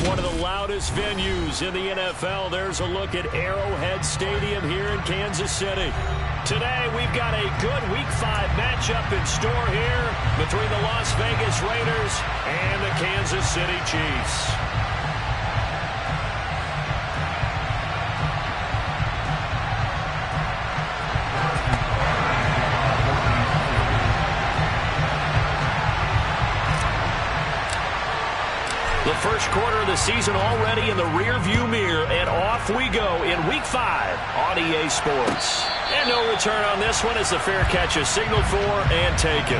One of the loudest venues in the NFL. There's a look at Arrowhead Stadium here in Kansas City. Today, we've got a good Week 5 matchup in store here between the Las Vegas Raiders and the Kansas City Chiefs. The first quarter of the season already in the rear-view mirror, and off we go in Week 5 on EA Sports. And no return on this one as the fair catch is signaled for and taken.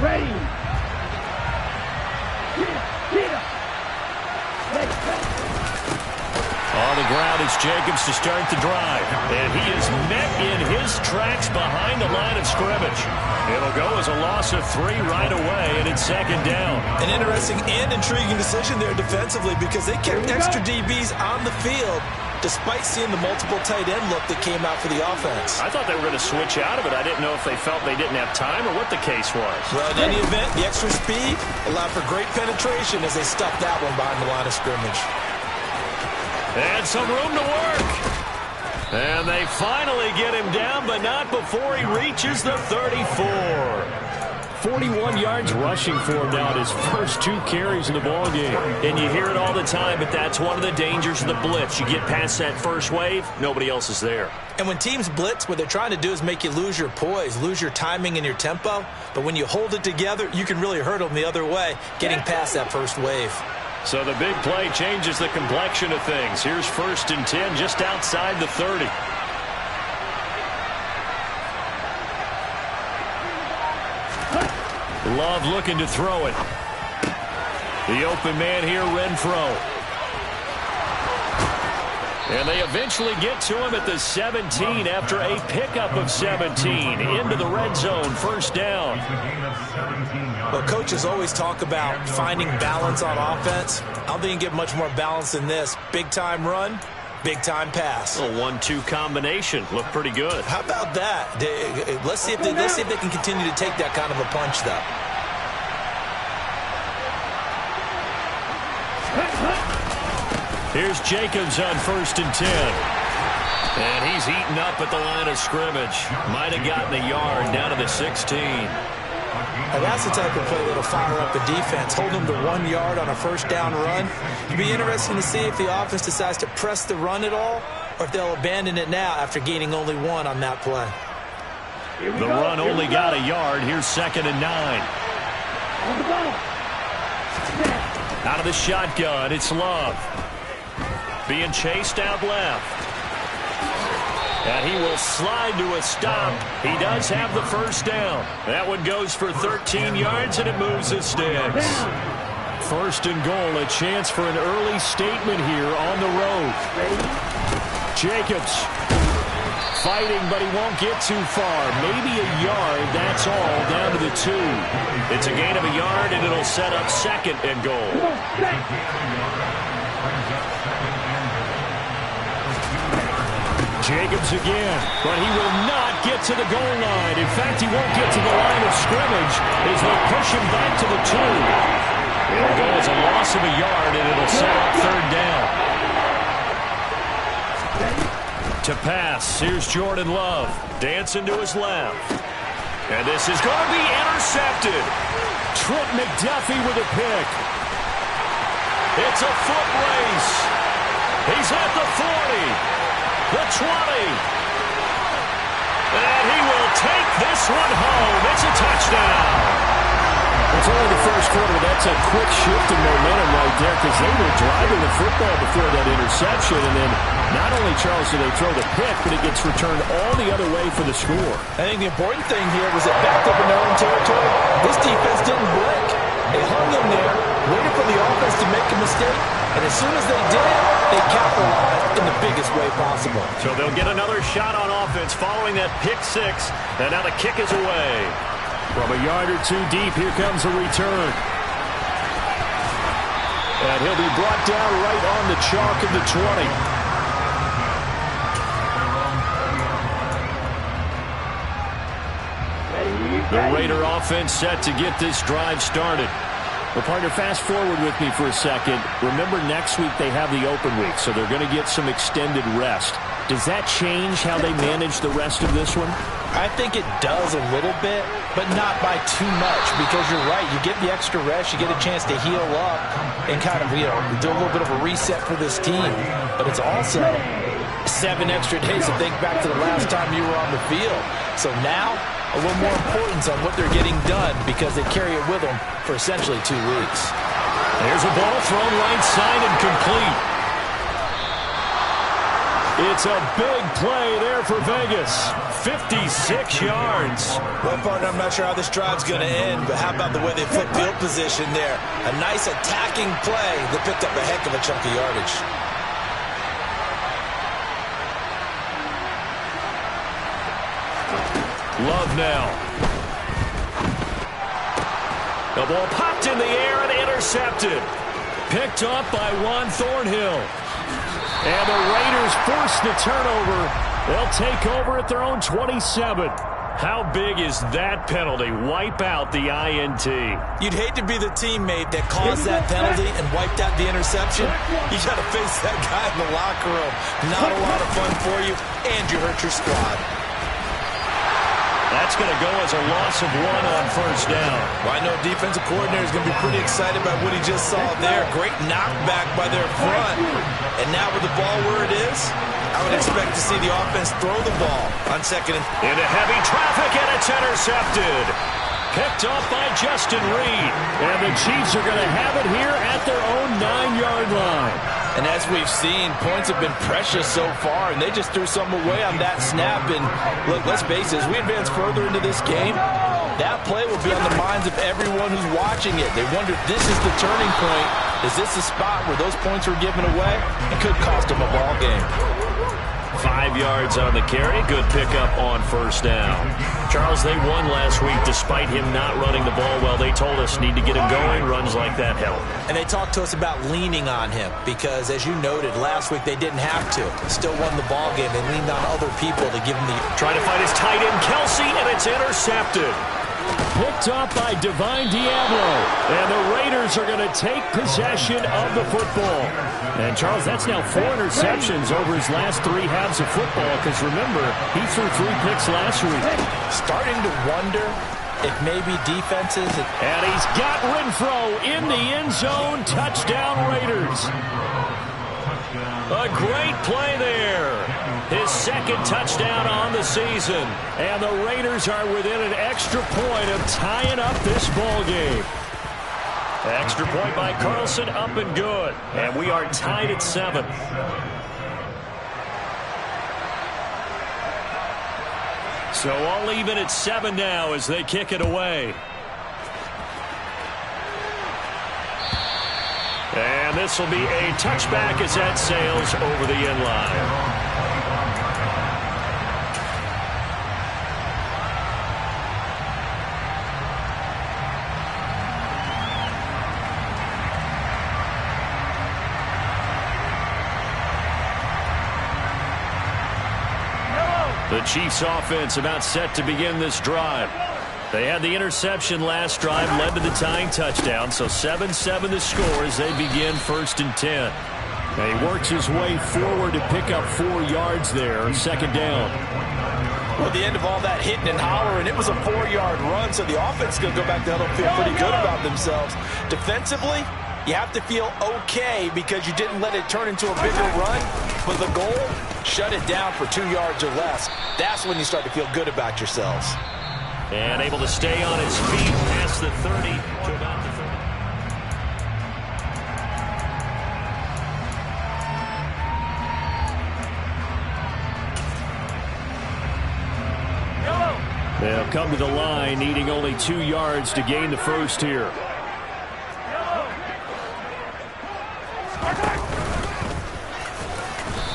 Ready. On the ground, it's Jacobs to start the drive. And he is met in his tracks behind the line of scrimmage. It'll go as a loss of 3 right away, and it's second down. An interesting and intriguing decision there defensively because they kept extra DBs on the field despite seeing the multiple tight end look that came out for the offense. I thought they were going to switch out of it. I didn't know if they felt they didn't have time or what the case was. Well, in any event, the extra speed allowed for great penetration as they stuffed that one behind the line of scrimmage. And some room to work. And they finally get him down, but not before he reaches the 34. 41 yards rushing for him now at his first 2 carries in the ballgame. And you hear it all the time, but that's one of the dangers of the blitz. You get past that first wave, nobody else is there. And when teams blitz, what they're trying to do is make you lose your poise, lose your timing and your tempo. But when you hold it together, you can really hurt them the other way, getting past that first wave. So the big play changes the complexion of things. Here's 1st and 10 just outside the 30. Love looking to throw it. The open man here, Renfro. And they eventually get to him at the 17 after a pickup of 17 into the red zone, 1st down. Well, coaches always talk about finding balance on offense. I don't think you can get much more balance than this. Big-time run, big-time pass. A 1-2 combination. Looked pretty good. How about that? Let's see if they can continue to take that kind of a punch, though. Here's Jacobs on 1st and 10. And he's eaten up at the line of scrimmage. Might have gotten a yard down to the 16. Now that's the type of play that'll fire up a defense. Hold them to 1 yard on a 1st down run. It'll be interesting to see if the offense decides to press the run at all or if they'll abandon it now after gaining only 1 on that play. The run only got a yard. Here's 2nd and 9. Out of the shotgun, it's Love. Being chased out left. And he will slide to a stop. He does have the 1st down. That one goes for 13 yards, and it moves the sticks. 1st and goal, a chance for an early statement here on the road. Jacobs fighting, but he won't get too far. Maybe a yard, that's all, down to the 2. It's a gain of a yard, and it'll set up 2nd and goal. Jacobs again, but he will not get to the goal line. In fact, he won't get to the line of scrimmage as they push him back to the 2. It'll go as a loss of a yard, and it'll set up 3rd down. To pass, here's Jordan Love, dancing to his left. And this is going to be intercepted. Trent McDuffie with a pick. It's a foot race. He's at the 40. The 20. And he will take this one home. It's a touchdown. It's only the first quarter, but that's a quick shift in momentum right there because they were driving the football before that interception. And then not only, Charles, do they throw the pick, but it gets returned all the other way for the score. I think the important thing here was it backed up in their own territory. This defense didn't blink. They hung in there, waited for the offense to make a mistake. And as soon as they did it, they capitalized in the biggest way possible. So they'll get another shot on offense following that pick 6. And now the kick is away. From a yard or 2 deep, here comes a return. And he'll be brought down right on the chalk of the 20. The Raider offense set to get this drive started. Well, partner, fast forward with me for a second. Remember, next week they have the open week, so they're going to get some extended rest. Does that change how they manage the rest of this one? I think it does a little bit, but not by too much, because you're right. You get the extra rest, you get a chance to heal up and kind of, do a little bit of a reset for this team. But it's also 7 extra days to think back to the last time you were on the field. So now, a little more importance on what they're getting done, because they carry it with them for essentially 2 weeks. There's a ball thrown right side and complete. It's a big play there for Vegas. 56 yards. Well, partner, I'm not sure how this drive's going to end, but how about the way they flip field position there? A nice attacking play that picked up a heck of a chunk of yardage. Love now. The ball popped in the air and intercepted. Picked up by Juan Thornhill. And the Raiders force the turnover. They'll take over at their own 27. How big is that penalty? Wipe out the INT. You'd hate to be the teammate that caused that penalty and wiped out the interception. You got to face that guy in the locker room. Not a lot of fun for you, and you hurt your squad. That's going to go as a loss of 1 on first down. Well, I know defensive coordinator is going to be pretty excited about what he just saw there. Great knockback by their front. And now with the ball where it is, I would expect to see the offense throw the ball on second and... Into heavy traffic, and it's intercepted. Picked off by Justin Reed. And the Chiefs are going to have it here at their own 9-yard line. And as we've seen, points have been precious so far, and they just threw something away on that snap. And look, let's face it, as we advance further into this game, that play will be on the minds of everyone who's watching it. They wonder if this is the turning point. Is this the spot where those points were given away? It could cost them a ball game. 5 yards on the carry. Good pickup on first down. Charles, they won last week despite him not running the ball well. They told us need to get him going. Runs like that help. And they talked to us about leaning on him because, as you noted, last week they didn't have to. Still won the ball game. They leaned on other people to give him the... Trying to find his tight end, Kelsey, and it's intercepted. Picked up by Divine Diablo. And the Raiders are going to take possession of the football. And, Charles, that's now 4 interceptions over his last 3 halves of football because, remember, he threw 3 picks last week. Starting to wonder if maybe defenses... And he's got Renfro in the end zone. Touchdown, Raiders. A great play there. His second touchdown on the season. And the Raiders are within an extra point of tying up this ball game. Extra point by Carlson, up and good. And we are tied at 7. So all even at 7 now as they kick it away. And this will be a touchback as that sails over the end line. The Chiefs offense about set to begin this drive. They had the interception last drive, led to the tying touchdown, so 7-7 the score as they begin 1st and 10. And he works his way forward to pick up 4 yards there, second down. Well, the end of all that hitting and hollering, it was a 4-yard run, so the offense is going to go back to huddle, feel pretty good about themselves. Defensively, you have to feel okay because you didn't let it turn into a bigger run. But the goal, shut it down for 2 yards or less. That's when you start to feel good about yourselves. And able to stay on his feet past the 30 to about the 30. They'll come to the line, needing only 2 yards to gain the first here.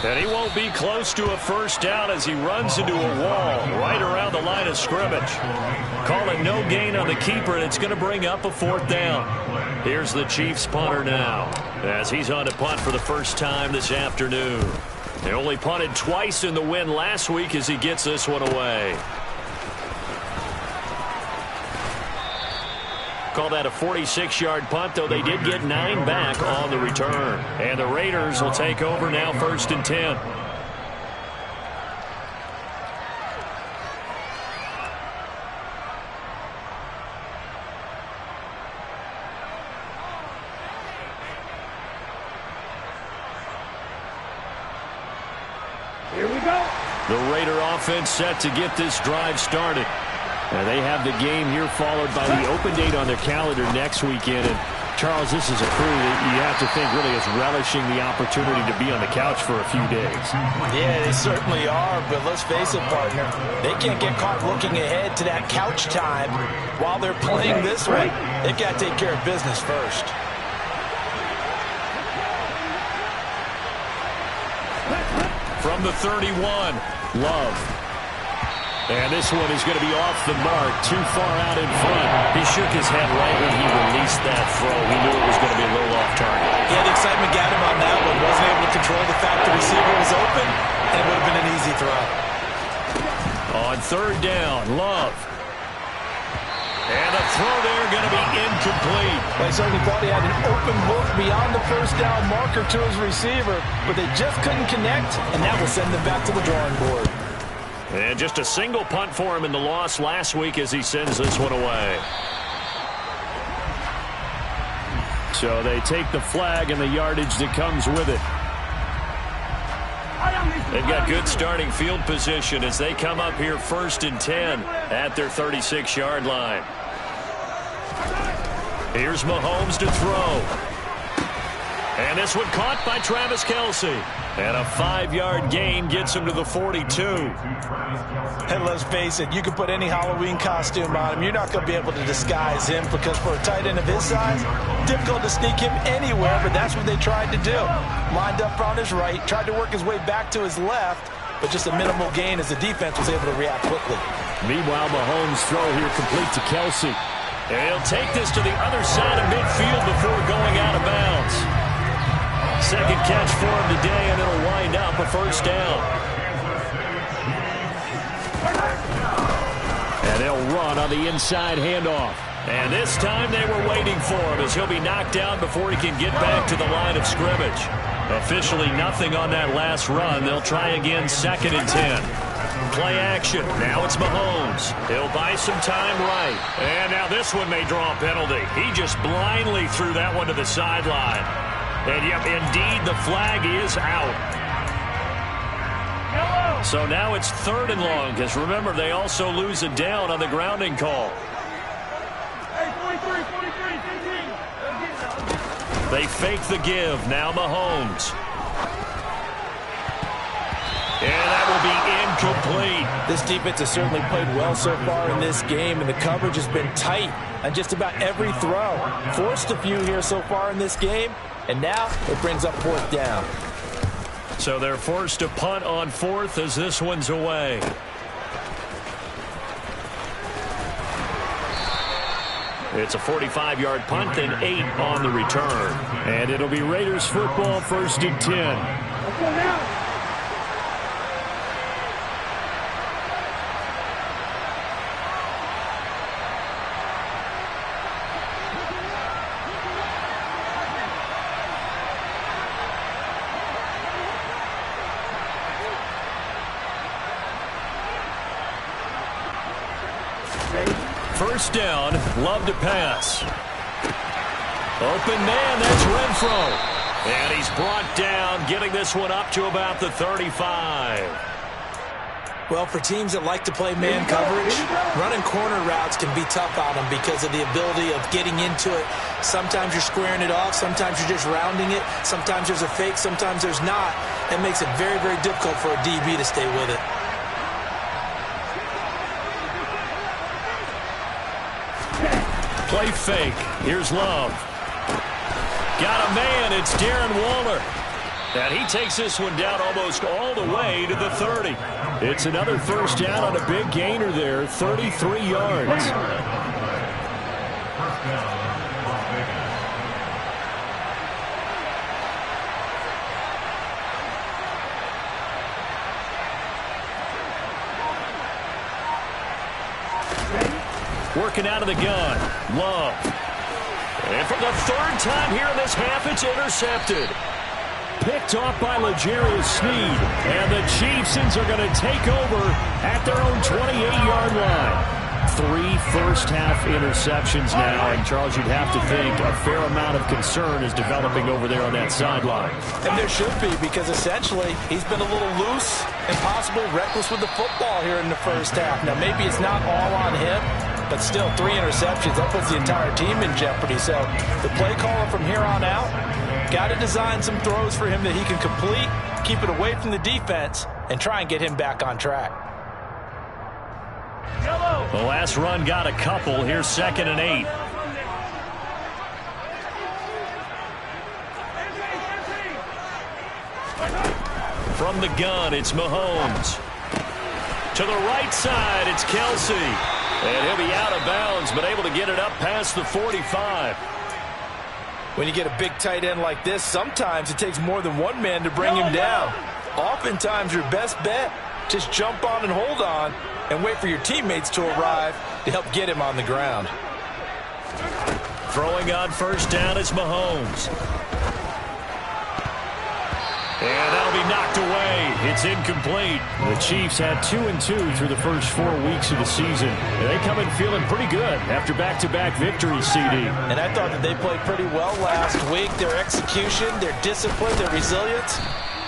And he won't be close to a first down as he runs into a wall right around the line of scrimmage. Call it no gain on the keeper, and it's going to bring up a 4th down. Here's the Chiefs punter now as he's on to punt for the first time this afternoon. They only punted twice in the win last week as he gets this one away. call that a 46-yard punt, though they did get 9 back on the return. And the Raiders will take over now, 1st and 10. Here we go. The Raider offense set to get this drive started. And they have the game here followed by the open date on their calendar next weekend. And Charles, this is a crew that you have to think really is relishing the opportunity to be on the couch for a few days. Yeah, they certainly are, but let's face it, partner. They can't get caught looking ahead to that couch time while they're playing this one. They've got to take care of business first. From the 31, Love. And this one is going to be off the mark, too far out in front. He shook his head right when he released that throw. He knew it was going to be a little off target. Yeah, the excitement got him on that one. Wasn't able to control the fact the receiver was open, and it would have been an easy throw. On 3rd down, Love. And the throw there going to be incomplete. They certainly thought he had an open look beyond the 1st down marker to his receiver, but they just couldn't connect, and that will send them back to the drawing board. And just a single punt for him in the loss last week as he sends this one away. So they take the flag and the yardage that comes with it. They've got good starting field position as they come up here 1st and 10 at their 36-yard line. Here's Mahomes to throw. And this one caught by Travis Kelce. And a 5-yard gain gets him to the 42. And let's face it, you can put any Halloween costume on him. You're not going to be able to disguise him because for a tight end of his size, difficult to sneak him anywhere, but that's what they tried to do. Lined up on his right, tried to work his way back to his left, but just a minimal gain as the defense was able to react quickly. Meanwhile, Mahomes' throw here complete to Kelce. And he'll take this to the other side of midfield before going out of bounds. Second catch for him today, and it'll wind up a 1st down. And they'll run on the inside handoff. And this time they were waiting for him as he'll be knocked down before he can get back to the line of scrimmage. Officially nothing on that last run. They'll try again 2nd and 10. Play action. Now it's Mahomes. He'll buy some time right. And now this one may draw a penalty. He just blindly threw that one to the sideline. And yep, indeed, the flag is out. So now it's 3rd and long, because remember, they also lose a down on the grounding call. They fake the give. Now Mahomes. And that will be incomplete. This defense has certainly played well so far in this game, and the coverage has been tight on just about every throw. Forced a few here so far in this game, and now it brings up 4th down. So they're forced to punt on 4th as this one's away. It's a 45-yard punt and 8 on the return. And it'll be Raiders football 1st and 10. Let's go now. First down, Love to pass. Open man, that's Renfro. And he's brought down, getting this one up to about the 35. Well, for teams that like to play man coverage, running corner routes can be tough on them because of the ability of getting into it. Sometimes you're squaring it off. Sometimes you're just rounding it. Sometimes there's a fake. Sometimes there's not. That makes it very, very difficult for a DB to stay with it. Play fake. Here's Love. Got a man. It's Darren Waller. And he takes this one down almost all the way to the 30. It's another first down on a big gainer there, 33 yards. Working out of the gun. Love. And for the third time here in this half, it's intercepted. Picked off by L'Jarius Sneed. And the Chiefs are going to take over at their own 28-yard line. 3 first-half interceptions now, and Charles, you'd have to think a fair amount of concern is developing over there on that sideline. And there should be, because essentially he's been a little loose and possibly reckless with the football here in the first half. Now, maybe it's not all on him, but still 3 interceptions. That puts the entire team in jeopardy. So the play caller from here on out got to design some throws for him that he can complete, keep it away from the defense, and try and get him back on track. The last run got a couple. Here's 2nd and 8. From the gun, it's Mahomes. To the right side, it's Kelsey. And he'll be out of bounds, but able to get it up past the 45. When you get a big tight end like this, sometimes it takes more than one man to bring him down. Oftentimes, your best bet, just jump on and hold on and wait for your teammates to arrive to help get him on the ground. Throwing on first down is Mahomes. And that'll be knocked away. It's incomplete. The Chiefs had 2-2 through the first 4 weeks of the season. They come in feeling pretty good after back-to-back victories, CD. And I thought that they played pretty well last week. Their execution, their discipline, their resilience,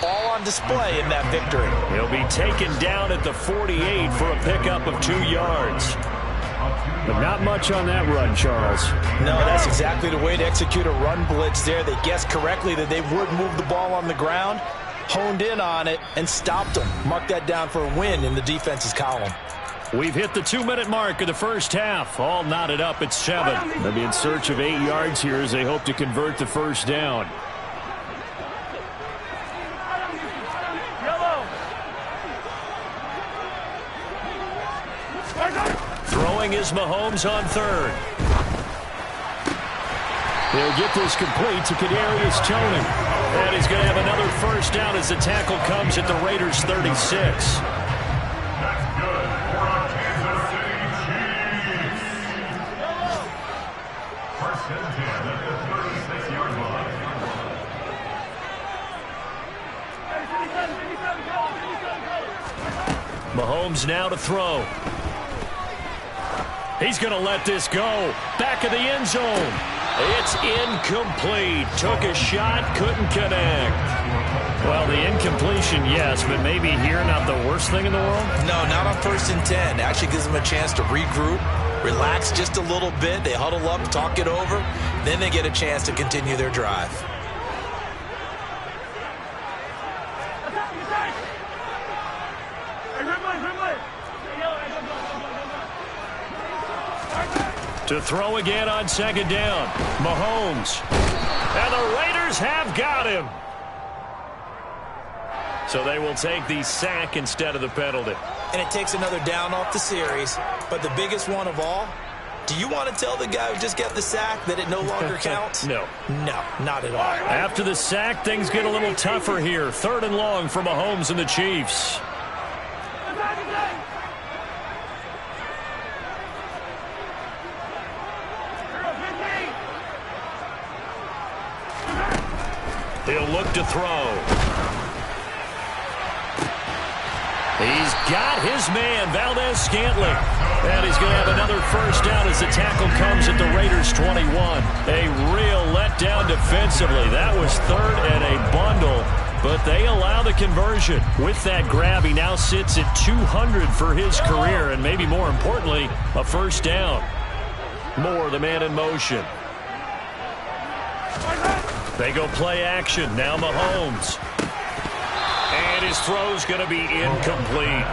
all on display in that victory. He'll be taken down at the 48 for a pickup of 2 yards. But not much on that run, Charles. No, that's exactly the way to execute a run blitz there. They guessed correctly that they would move the ball on the ground, honed in on it, and stopped them. Mark that down for a win in the defense's column. We've hit the 2-minute mark of the first half. All knotted up at 7. They'll be in search of 8 yards here as they hope to convert the first down. Throwing is Mahomes on 3rd. They'll get this complete to Kadarius Toney. And he's going to have another first down as the tackle comes at the Raiders' 36. Mahomes now to throw. He's going to let this go. Back of the end zone. It's incomplete. Took a shot, couldn't connect. Well, the incompletion, yes, but maybe here not the worst thing in the world? No, not on 1st and 10. Actually gives them a chance to regroup, relax just a little bit. They huddle up, talk it over. Then they get a chance to continue their drive. To throw again on 2nd down. Mahomes. And the Raiders have got him. So they will take the sack instead of the penalty. And it takes another down off the series. But the biggest one of all, do you want to tell the guy who just got the sack that it no longer counts? No. No, not at all. After the sack, things get a little tougher here. 3rd and long for Mahomes and the Chiefs. He'll look to throw. He's got his man, Valdez-Scantling. And he's going to have another first down as the tackle comes at the Raiders' 21. A real letdown defensively. That was 3rd and a bundle, but they allow the conversion. With that grab, he now sits at 200 for his career, and maybe more importantly, a first down. Moore, the man in motion. They go play action. Now Mahomes. And his throw's going to be incomplete.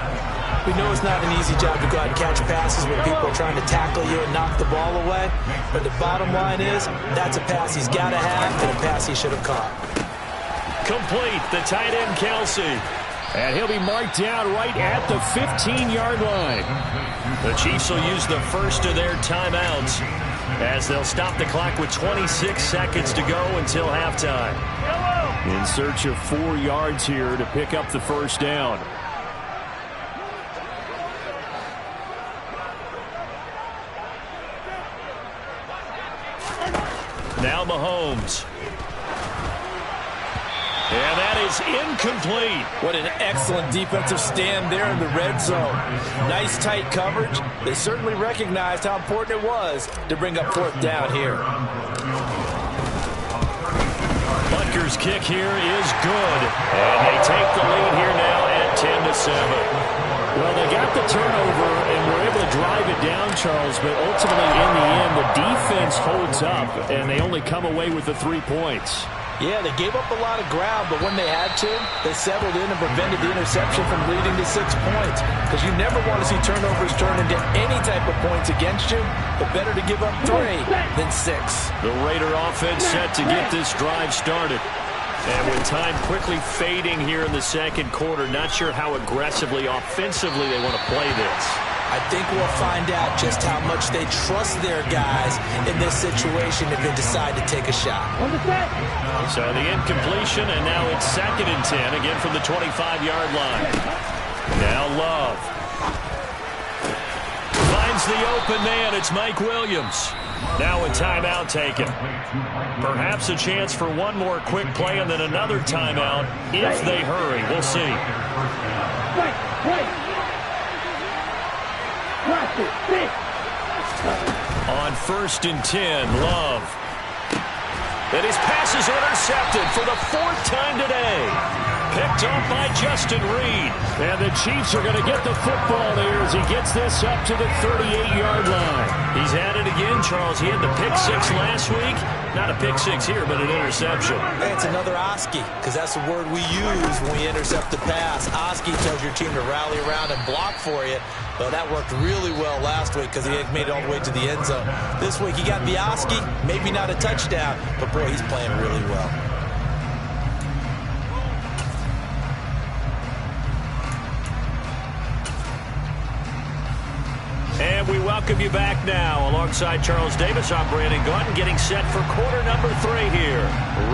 We know it's not an easy job to go out and catch passes when people are trying to tackle you and knock the ball away. But the bottom line is, that's a pass he's got to have and a pass he should have caught. Complete. The tight end, Kelsey. And he'll be marked down right at the 15-yard line. The Chiefs will use the first of their timeouts as they'll stop the clock with 26 seconds to go until halftime. In search of 4 yards here to pick up the first down. Now Mahomes. And that is incomplete. What an excellent defensive stand there in the red zone. Nice tight coverage. They certainly recognized how important it was to bring up fourth down here. Butker's kick here is good. And they take the lead here now at 10-7. Well, they got the turnover and were able to drive it down, Charles, but ultimately in the end, the defense holds up, and they only come away with the 3 points. Yeah, they gave up a lot of ground, but when they had to, they settled in and prevented the interception from leading to 6 points. Because you never want to see turnovers turn into any type of points against you, but better to give up 3 than 6. The Raider offense set to get this drive started. And with time quickly fading here in the second quarter, not sure how aggressively, offensively they want to play this. I think we'll find out just how much they trust their guys in this situation if they decide to take a shot. So the incompletion, and now it's 2nd and 10, again from the 25-yard line. Now Love. Finds the open man. It's Mike Williams. Now a timeout taken. Perhaps a chance for one more quick play and then another timeout if they hurry. We'll see. On 1st and 10, Love. And his pass is intercepted for the 4th time today. Picked up by Justin Reed. And the Chiefs are going to get the football there as he gets this up to the 38-yard line. He's at it again, Charles. He had the pick 6 last week. Not a pick 6 here, but an interception. Hey, it's another Oski, because that's the word we use when we intercept the pass. Oski tells your team to rally around and block for you. Well, that worked really well last week because he had made it all the way to the end zone. This week he got the Oski, maybe not a touchdown, but boy, he's playing really well. And we welcome you back now. Alongside Charles Davis, I'm Brandon Gaudin, getting set for quarter number 3 here.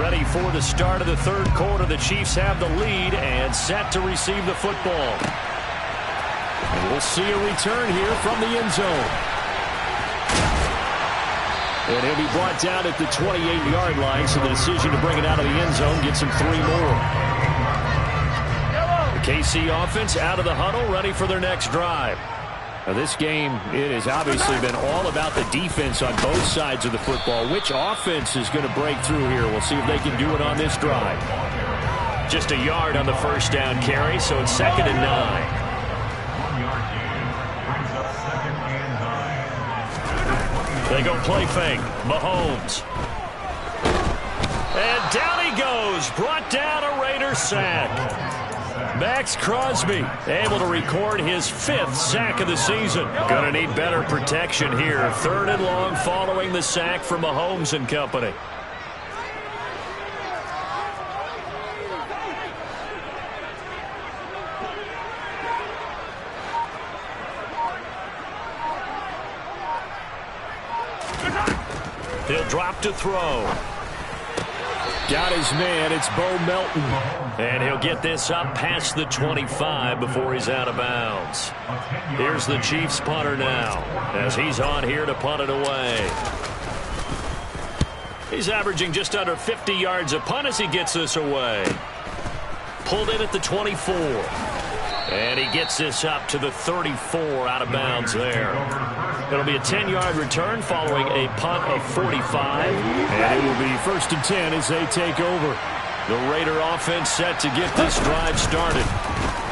Ready for the start of the third quarter. The Chiefs have the lead and set to receive the football. And we'll see a return here from the end zone. And he'll be brought down at the 28-yard line, so the decision to bring it out of the end zone gets him 3 more. The KC offense out of the huddle, ready for their next drive. Now this game, it has obviously been all about the defense on both sides of the football. Which offense is going to break through here? We'll see if they can do it on this drive. Just a yard on the first down carry, so it's 2nd and 9. They go play fake. Mahomes. And down he goes. Brought down a Raider sack. Max Crosby able to record his 5th sack of the season. Going to need better protection here. 3rd and long following the sack from Mahomes and company. He'll drop to throw. Got his man. It's Bo Melton. And he'll get this up past the 25 before he's out of bounds. Here's the Chiefs punter now as he's on here to punt it away. He's averaging just under 50 yards a punt as he gets this away. Pulled in at the 24. And he gets this up to the 34 out of bounds there. It'll be a 10-yard return following a punt of 45. And it will be 1st and 10 as they take over. The Raider offense set to get this drive started.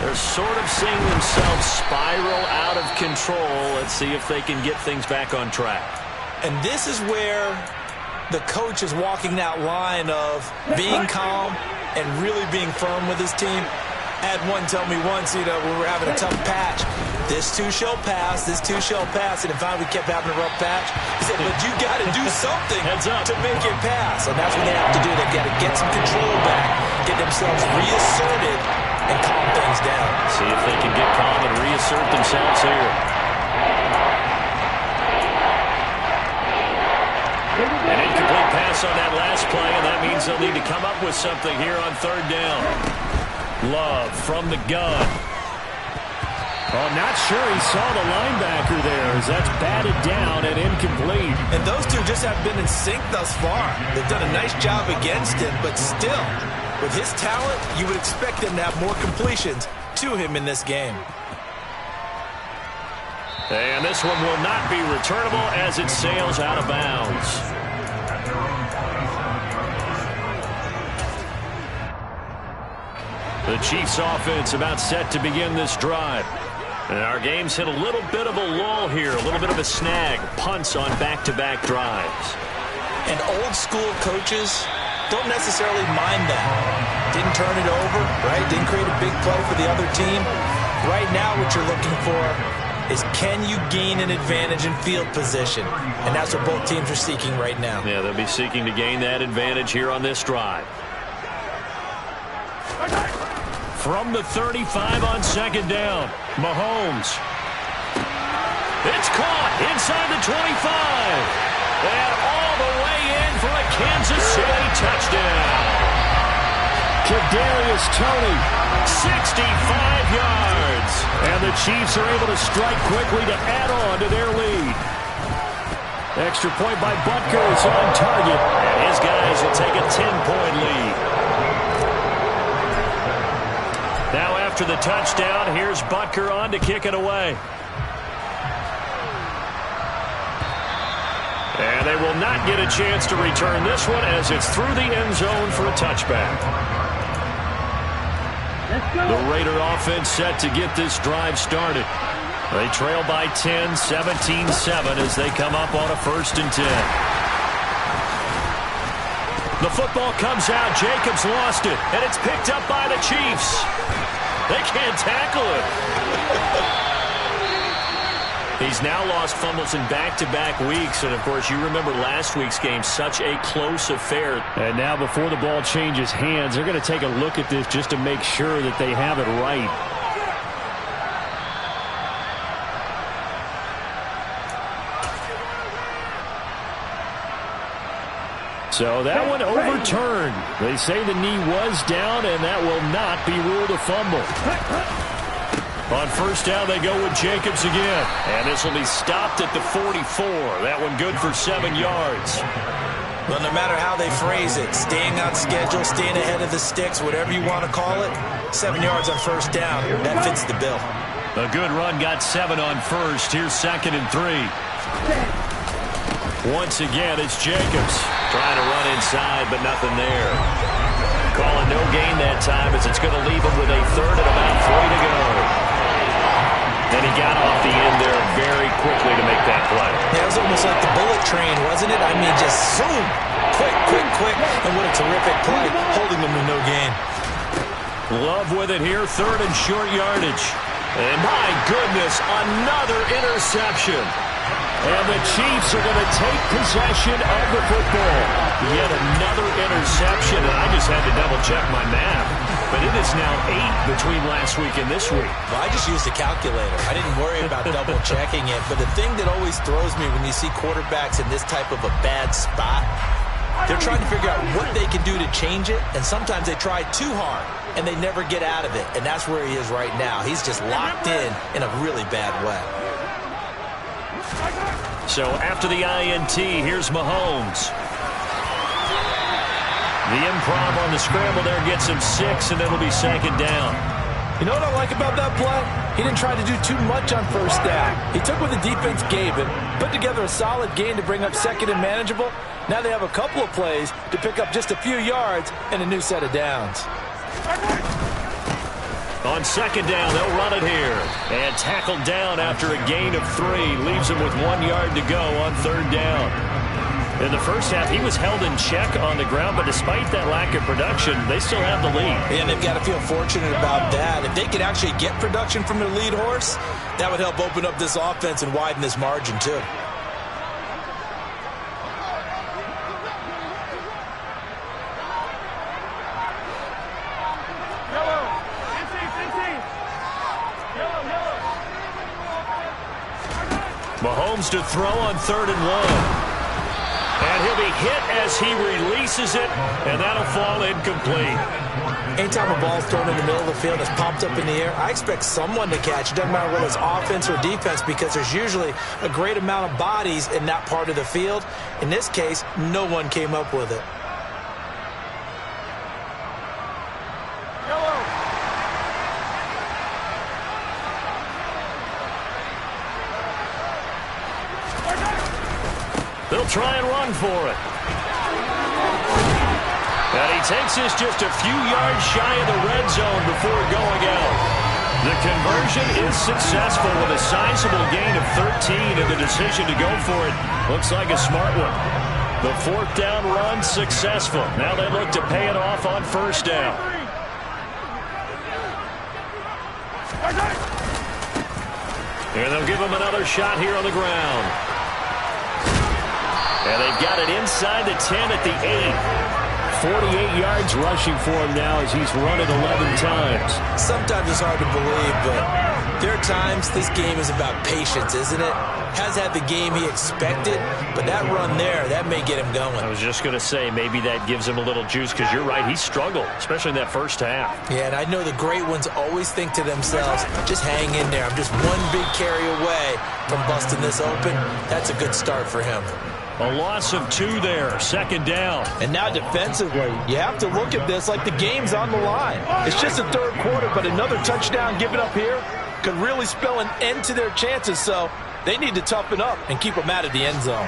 They're sort of seeing themselves spiral out of control. Let's see if they can get things back on track. And this is where the coach is walking that line of being calm and really being firm with his team. I had one tell me once, we were having a tough patch. This too shall pass, this too shall pass. And in fact, we kept having a rough patch. He said, but you got to do something to make it pass. And that's what they have to do. They've got to get some control back, get themselves reasserted, and calm things down. See if they can get calm and reassert themselves here. An incomplete pass on that last play, and that means they'll need to come up with something here on 3rd down. Love from the gun. Oh, not sure he saw the linebacker there as that's batted down and incomplete. And those two just have been in sync thus far. They've done a nice job against him, but still, with his talent, you would expect them to have more completions to him in this game. And this one will not be returnable as it sails out of bounds. The Chiefs offense about set to begin this drive. And our game's hit a little bit of a lull here, a little bit of a snag. Punts on back-to-back drives. And old school coaches don't necessarily mind that. Didn't turn it over, right? Didn't create a big play for the other team. Right now what you're looking for is can you gain an advantage in field position? And that's what both teams are seeking right now. Yeah, they'll be seeking to gain that advantage here on this drive. From the 35 on second down, Mahomes. It's caught inside the 25. And all the way in for a Kansas City touchdown. Kadarius Toney, 65 yards. And the Chiefs are able to strike quickly to add on to their lead. Extra point by Butker is on target. And his guys will take a 10-point lead. Now after the touchdown, here's Butker on to kick it away. And they will not get a chance to return this one as it's through the end zone for a touchback. The Raider offense set to get this drive started. They trail by 10, 17-7 as they come up on a 1st and 10. The football comes out. Jacobs lost it, and it's picked up by the Chiefs. They can't tackle it. He's now lost fumbles in back-to-back weeks, and, of course, you remember last week's game, such a close affair. And now before the ball changes hands, they're going to take a look at this just to make sure that they have it right. So that one overturned. They say the knee was down, and that will not be ruled a fumble. On 1st down, they go with Jacobs again. And this will be stopped at the 44. That one good for 7 yards. Well, no matter how they phrase it, staying on schedule, staying ahead of the sticks, whatever you want to call it, 7 yards on 1st down, that fits the bill. A good run got 7 on 1st. Here's 2nd and 3. Once again, it's Jacobs trying to run inside, but nothing there. Calling no gain that time as it's going to leave him with a 3rd and about 3 to go. And he got off the end there very quickly to make that play. Yeah, it was almost like the bullet train, wasn't it? I mean, just zoom. Quick, quick, quick. And what a terrific play, holding them to no gain. Love with it here, 3rd and short yardage. And my goodness, another interception. And the Chiefs are going to take possession of the football. Yet another interception, and I just had to double-check my math. But it is now 8 between last week and this week. Well, I just used a calculator. I didn't worry about double-checking it. But the thing that always throws me when you see quarterbacks in this type of a bad spot, they're trying to figure out what they can do to change it, and sometimes they try too hard, and they never get out of it. And that's where he is right now. He's just locked in a really bad way. So after the INT, here's Mahomes. The improv on the scramble there gets him 6, and it'll be 2nd down. You know what I like about that play? He didn't try to do too much on 1st down. He took what the defense gave him, put together a solid gain to bring up 2nd and manageable. Now they have a couple of plays to pick up just a few yards and a new set of downs. On 2nd down, they'll run it here. And tackled down after a gain of 3. Leaves him with 1 yard to go on 3rd down. In the first half, he was held in check on the ground, but despite that lack of production, they still have the lead. And they've got to feel fortunate about that. If they could actually get production from their lead horse, that would help open up this offense and widen this margin too. Mahomes to throw on 3rd and 1. And he'll be hit as he releases it, and that'll fall incomplete. Anytime a ball's thrown in the middle of the field that's popped up in the air, I expect someone to catch. It doesn't matter whether it's offense or defense, because there's usually a great amount of bodies in that part of the field. In this case, no one came up with it. They'll try and run for it. And he takes this just a few yards shy of the red zone before going out. The conversion is successful with a sizable gain of 13, and the decision to go for it looks like a smart one. The fourth down run successful. Now they look to pay it off on first down. And they'll give him another shot here on the ground. And they've got it inside the 10 at the 8. 48 yards rushing for him now as he's run it 11 times. Sometimes it's hard to believe, but there are times this game is about patience, isn't it? Has had the game he expected, but that run there, that may get him going. I was just going to say, maybe that gives him a little juice, because you're right, he struggled, especially in that first half. Yeah, and I know the great ones always think to themselves, just hang in there. I'm just one big carry away from busting this open. That's a good start for him. A loss of 2 there, second down. And now defensively, you have to look at this like the game's on the line. It's just the third quarter, but another touchdown given up here could really spell an end to their chances, so they need to toughen up and keep them out of the end zone.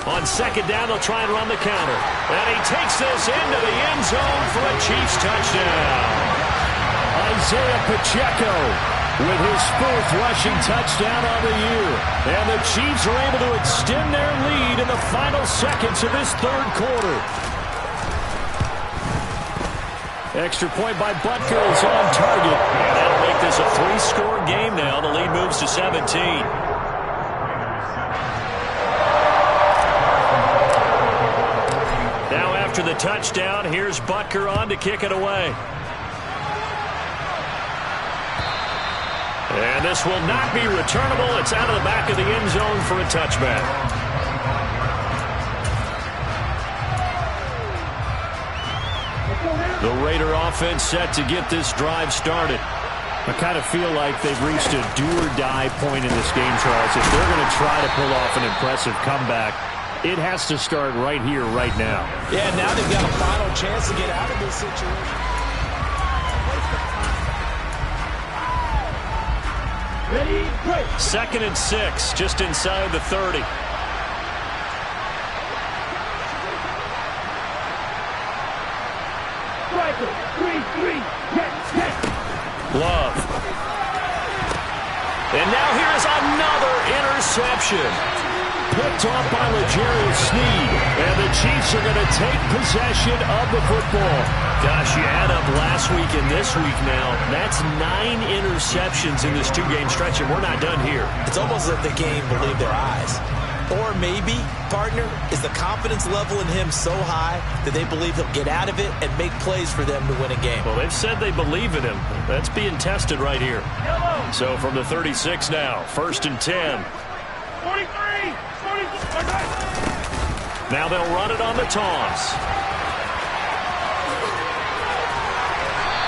On second down, they'll try and run the counter. And he takes this into the end zone for a Chiefs touchdown. Isaiah Pacheco with his 4th rushing touchdown on the year. And the Chiefs are able to extend their lead in the final seconds of this third quarter. Extra point by Butker is on target. And that'll make this a 3-score game now. The lead moves to 17. Now after the touchdown, here's Butker on to kick it away. And this will not be returnable. It's out of the back of the end zone for a touchback. The Raider offense set to get this drive started. I kind of feel like they've reached a do-or-die point in this game, Charles. If they're going to try to pull off an impressive comeback, it has to start right here, right now. Yeah, now they've got a final chance to get out of this situation. Ready, break. 2nd and 6, just inside the 30. Striker, 3-3, 10. Love. And now here is another interception. Picked off by L'Jarius Sneed. And the Chiefs are going to take possession of the football. Gosh, you add up last week and this week now. That's 9 interceptions in this 2-game stretch, and we're not done here. It's almost as if the game believed their eyes. Or maybe, partner, is the confidence level in him so high that they believe he'll get out of it and make plays for them to win a game. Well, they've said they believe in him. That's being tested right here. So from the 36 now, 1st and 10. 43, 44. Now they'll run it on the toss.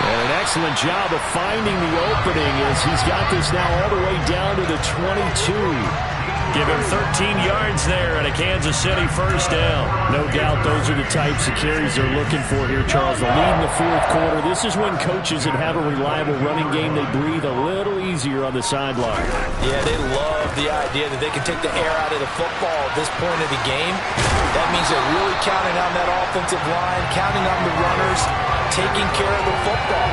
And an excellent job of finding the opening as he's got this now all the way down to the 22. Give him 13 yards there and a Kansas City first down. No doubt those are the types of carries they're looking for here, Charles. The lead in the fourth quarter. This is when coaches that have a reliable running game, they breathe a little easier on the sideline. Yeah, they love the idea that they can take the air out of the football at this point of the game. That means they're really counting on that offensive line, counting on the runners, taking care of the football.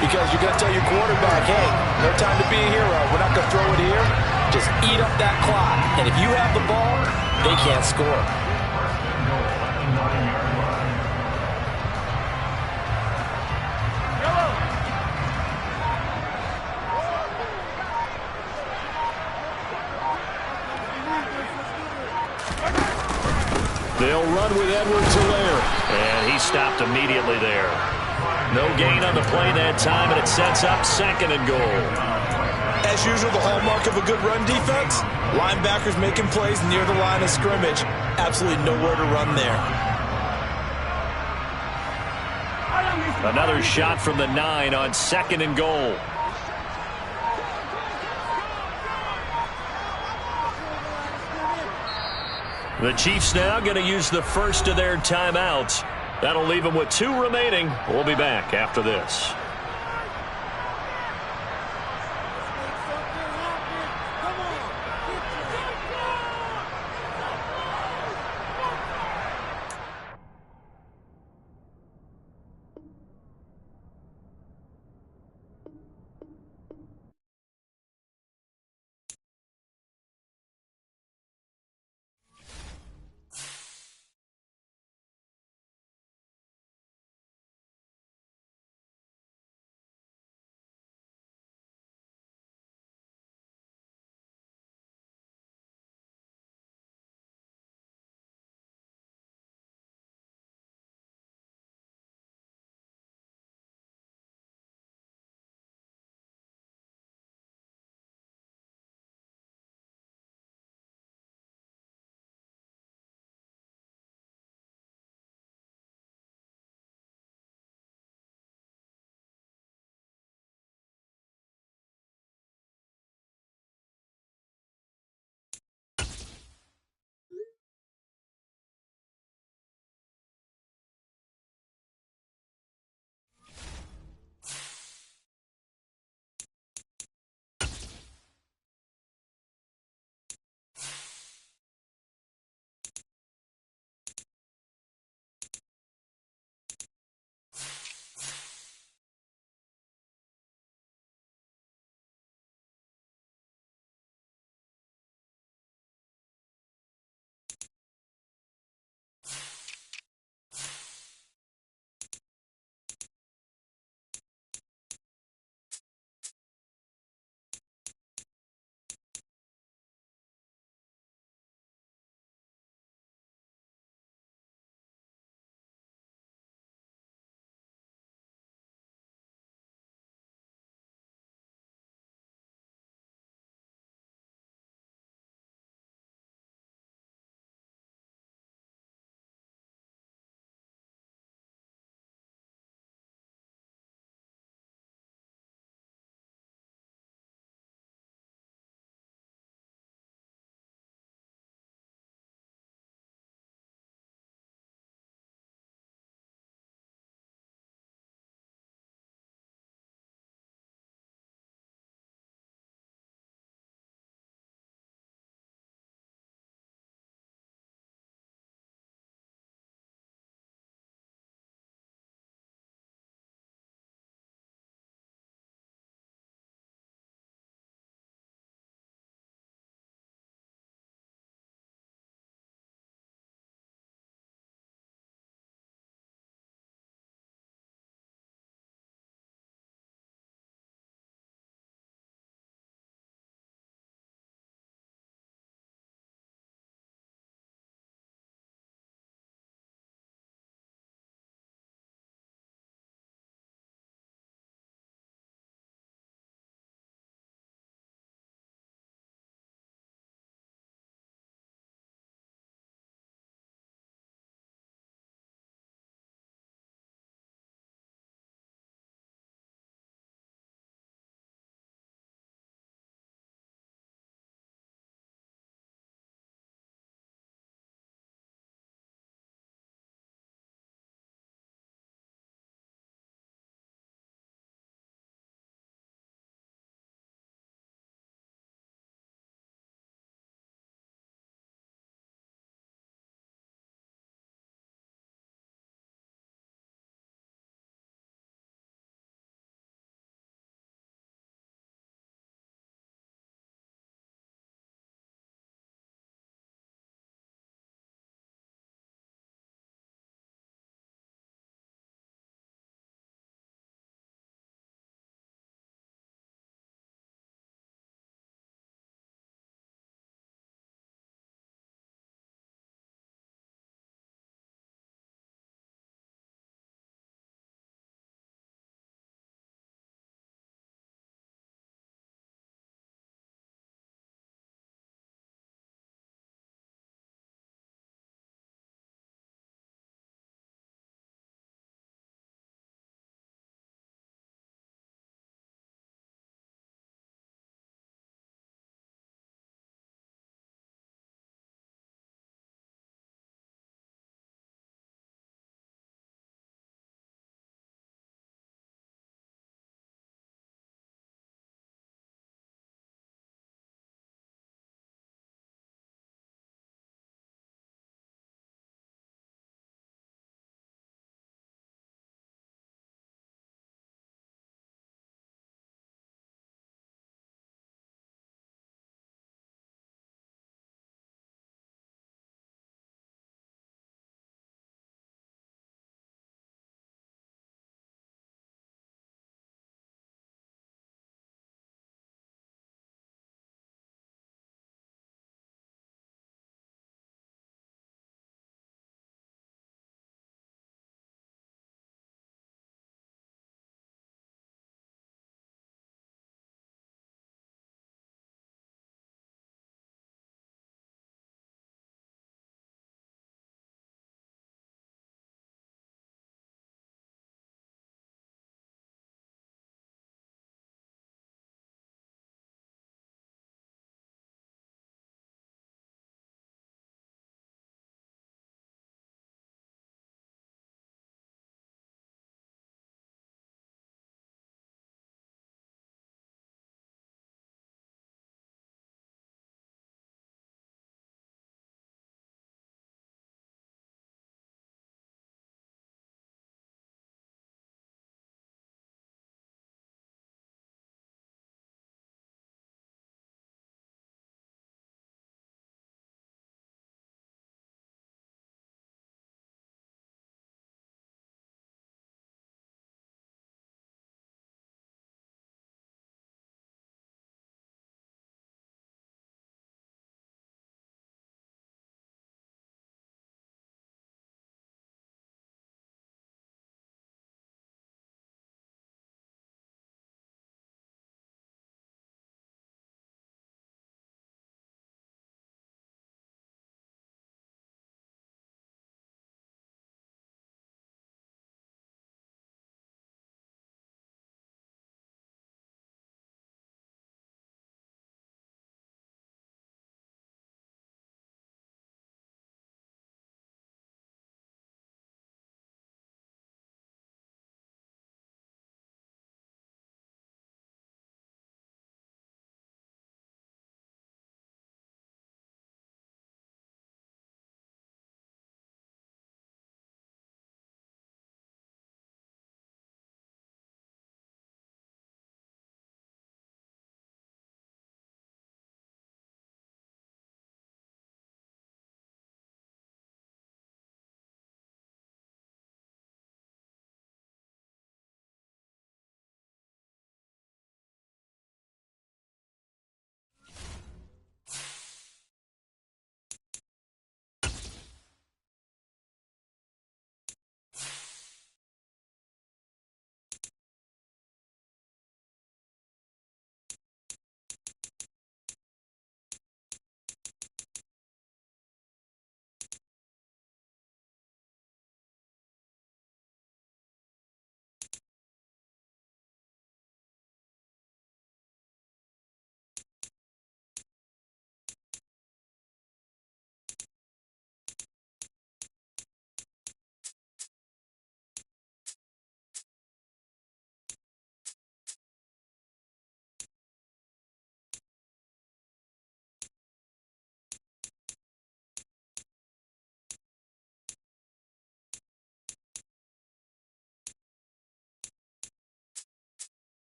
Because you're going to tell your quarterback, hey, no time to be a hero. We're not going to throw it here. Just eat up that clock. And if you have the ball, they can't score. They'll run with Edwards-Helaire. And he stopped immediately there. No gain on the play that time, and it sets up 2nd and goal. as usual, the hallmark of a good run defense, linebackers making plays near the line of scrimmage. Absolutely nowhere to run there. Another shot from the 9 on 2nd and goal. The Chiefs now going to use the first of their timeouts. That'll leave them with 2 remaining. We'll be back after this.